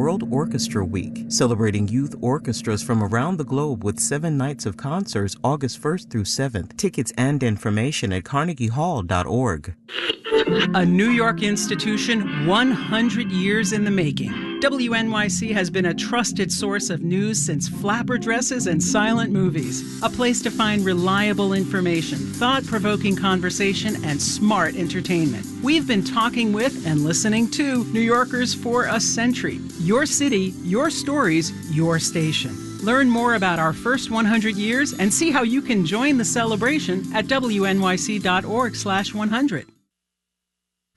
World Orchestra Week, celebrating youth orchestras from around the globe with 7 nights of concerts August 1st through 7th. Tickets and information at carnegiehall.org. A New York institution 100 years in the making. WNYC has been a trusted source of news since flapper dresses and silent movies. A place to find reliable information, thought-provoking conversation, and smart entertainment. We've been talking with and listening to New Yorkers for a century. Your city, your stories, your station. Learn more about our first 100 years and see how you can join the celebration at wnyc.org/100.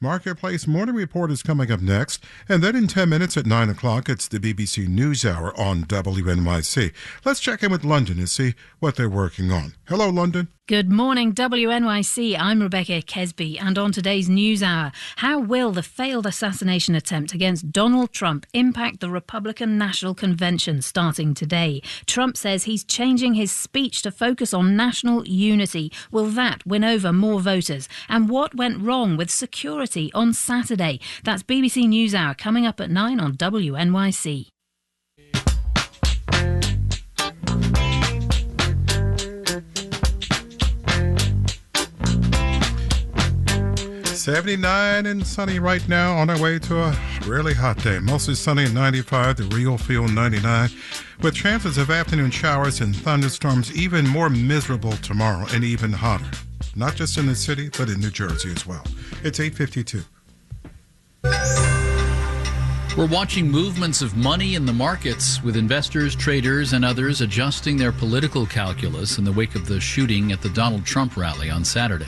Marketplace Morning Report is coming up next, and then in 10 minutes at 9 o'clock, it's the BBC NewsHour on WNYC. Let's check in with London and see what they're working on. Hello, London. Good morning, WNYC. I'm Rebecca Kesby, and on today's NewsHour, how will the failed assassination attempt against Donald Trump impact the Republican National Convention starting today? Trump says he's changing his speech to focus on national unity. Will that win over more voters? And what went wrong with security on Saturday? That's BBC NewsHour coming up at 9 on WNYC. 79 and sunny right now, on our way to a really hot day. Mostly sunny at 95, the real feel 99, with chances of afternoon showers and thunderstorms. Even more miserable tomorrow and even hotter. Not just in the city, but in New Jersey as well. It's 8:52. We're watching movements of money in the markets, with investors, traders, and others adjusting their political calculus in the wake of the shooting at the Donald Trump rally on Saturday.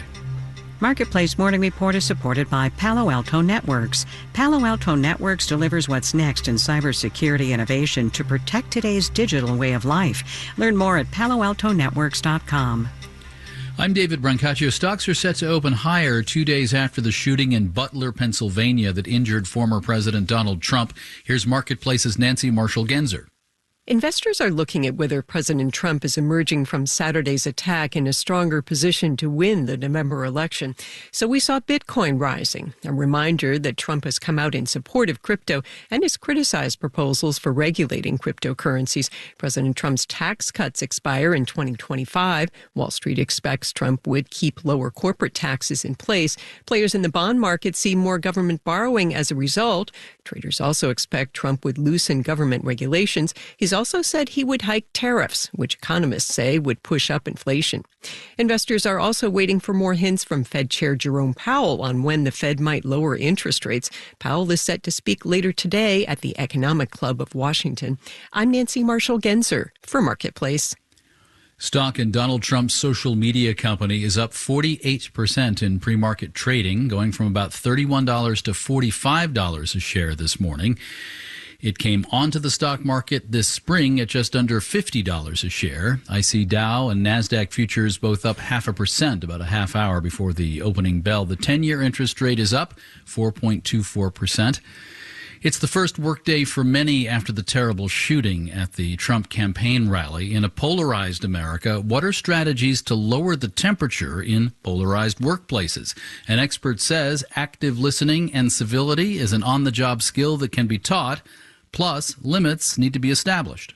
Marketplace Morning Report is supported by Palo Alto Networks. Palo Alto Networks delivers what's next in cybersecurity innovation to protect today's digital way of life. Learn more at paloaltonetworks.com. I'm David Brancaccio. Stocks are set to open higher 2 days after the shooting in Butler, Pennsylvania that injured former President Donald Trump. Here's Marketplace's Nancy Marshall-Genzer. Investors are looking at whether President Trump is emerging from Saturday's attack in a stronger position to win the November election. So we saw Bitcoin rising, a reminder that Trump has come out in support of crypto and has criticized proposals for regulating cryptocurrencies. President Trump's tax cuts expire in 2025. Wall Street expects Trump would keep lower corporate taxes in place. Players in the bond market see more government borrowing as a result. Traders also expect Trump would loosen government regulations. He's also said he would hike tariffs, which economists say would push up inflation. Investors are also waiting for more hints from Fed Chair Jerome Powell on when the Fed might lower interest rates. Powell is set to speak later today at the Economic Club of Washington. I'm Nancy Marshall-Genzer for Marketplace. Stock in Donald Trump's social media company is up 48% in pre-market trading, going from about $31 to $45 a share this morning. It came onto the stock market this spring at just under $50 a share. I see Dow and NASDAQ futures both up 0.5%, about a half hour before the opening bell. The 10-year interest rate is up 4.24%. It's the first workday for many after the terrible shooting at the Trump campaign rally. In a polarized America, what are strategies to lower the temperature in polarized workplaces? An expert says active listening and civility is an on-the-job skill that can be taught. Plus, limits need to be established.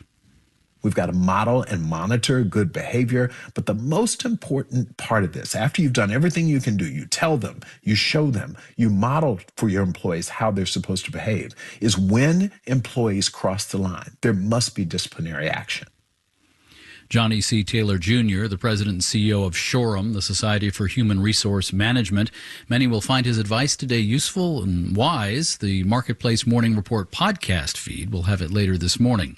We've got to model and monitor good behavior. But the most important part of this, after you've done everything you can do, you tell them, you show them, you model for your employees how they're supposed to behave, is when employees cross the line, there must be disciplinary action. Johnny C. Taylor Jr., the president and CEO of Shoreham, the Society for Human Resource Management. Many will find his advice today useful and wise. The Marketplace Morning Report podcast feed will have it later this morning.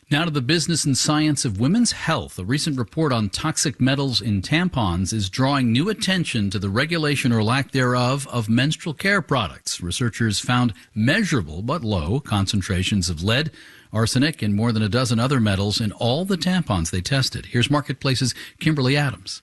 Now to the business and science of women's health. A recent report on toxic metals in tampons is drawing new attention to the regulation or lack thereof of menstrual care products. Researchers found measurable but low concentrations of lead, arsenic, and more than a dozen other metals in all the tampons they tested. Here's Marketplace's Kimberly Adams.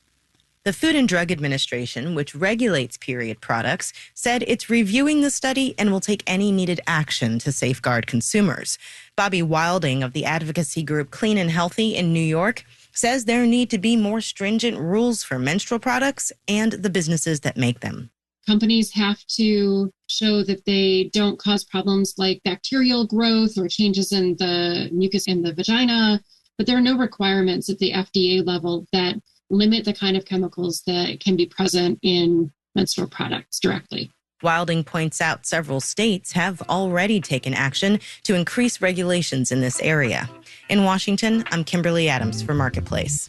The Food and Drug Administration, which regulates period products, said it's reviewing the study and will take any needed action to safeguard consumers. Bobby Wilding of the advocacy group Clean and Healthy in New York says there need to be more stringent rules for menstrual products and the businesses that make them. Companies have to show that they don't cause problems like bacterial growth or changes in the mucus in the vagina, but there are no requirements at the FDA level that limit the kind of chemicals that can be present in menstrual products directly. Wilding points out several states have already taken action to increase regulations in this area. In Washington, I'm Kimberly Adams for Marketplace.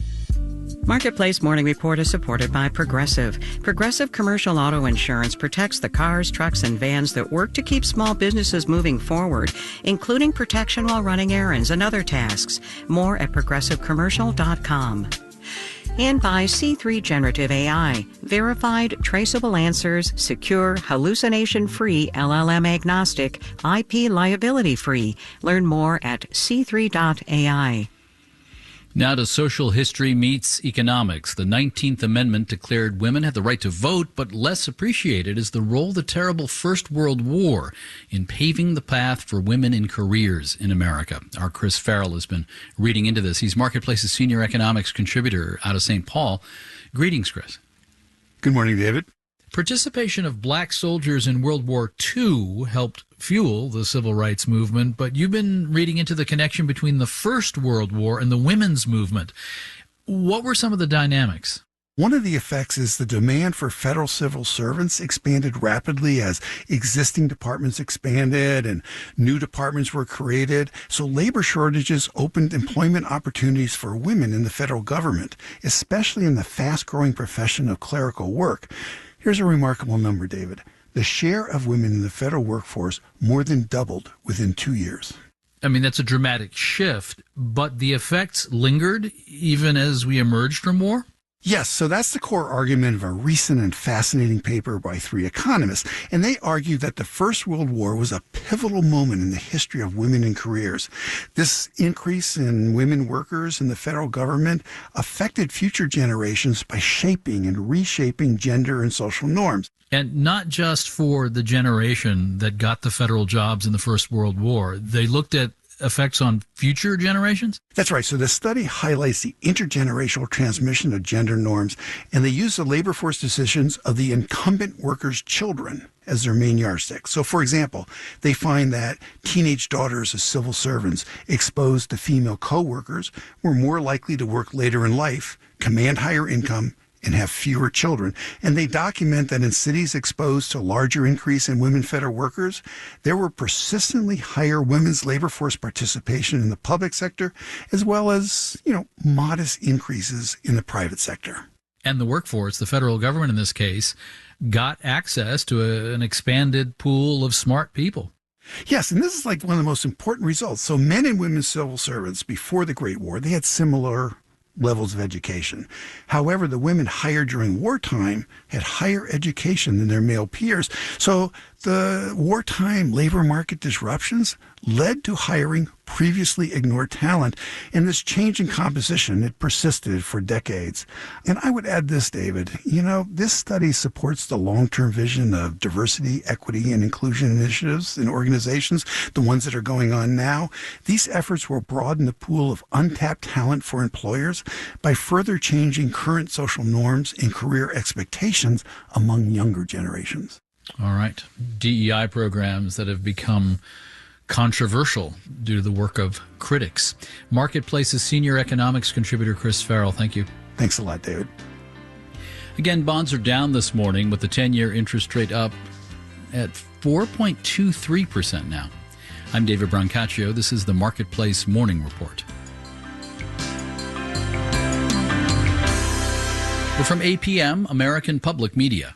Marketplace Morning Report is supported by Progressive. Progressive Commercial Auto Insurance protects the cars, trucks, and vans that work to keep small businesses moving forward, including protection while running errands and other tasks. More at progressivecommercial.com. And by C3 Generative AI, verified, traceable answers, secure, hallucination-free, LLM-agnostic, IP liability-free. Learn more at c3.ai. Now to social history meets economics. The 19th Amendment declared women had the right to vote, but less appreciated is the role of the terrible First World War in paving the path for women in careers in America. Our Chris Farrell has been reading into this. He's Marketplace's senior economics contributor out of St. Paul. Greetings, Chris. Good morning, David. Participation of black soldiers in World War II helped fuel the civil rights movement, but you've been reading into the connection between the First World War and the women's movement. What were some of the dynamics? One of the effects is the demand for federal civil servants expanded rapidly as existing departments expanded and new departments were created. So labor shortages opened employment opportunities for women in the federal government, especially in the fast-growing profession of clerical work. Here's a remarkable number, David. The share of women in the federal workforce more than doubled within 2 years. I mean, that's a dramatic shift, but the effects lingered even as we emerged from war? Yes, so that's the core argument of a recent and fascinating paper by 3 economists, and they argue that the First World War was a pivotal moment in the history of women in careers. This increase in women workers in the federal government affected future generations by shaping and reshaping gender and social norms. And not just for the generation that got the federal jobs in the First World War. They looked at effects on future generations? That's right. So the study highlights the intergenerational transmission of gender norms, and they use the labor force decisions of the incumbent workers' children as their main yardstick. So, for example, they find that teenage daughters of civil servants exposed to female co-workers were more likely to work later in life, command higher income, and have fewer children. And they document that in cities exposed to a larger increase in women federal workers, there were persistently higher women's labor force participation in the public sector, as well as, modest increases in the private sector. And the workforce, the federal government in this case, got access to an expanded pool of smart people. Yes, and this is like one of the most important results. So men and women civil servants before the Great War, they had similar levels of education. However, the women hired during wartime had higher education than their male peers. So the wartime labor market disruptions led to hiring previously ignored talent. And this change in composition, it persisted for decades. And I would add this, David, this study supports the long-term vision of diversity, equity, and inclusion initiatives in organizations, the ones that are going on now. These efforts will broaden the pool of untapped talent for employers by further changing current social norms and career expectations among younger generations. All right. DEI programs that have become controversial due to the work of critics. Marketplace's senior economics contributor, Chris Farrell. Thank you. Thanks a lot, David. Again, bonds are down this morning with the 10-year interest rate up at 4.23% now. I'm David Brancaccio. This is the Marketplace Morning Report. We're from APM, American Public Media.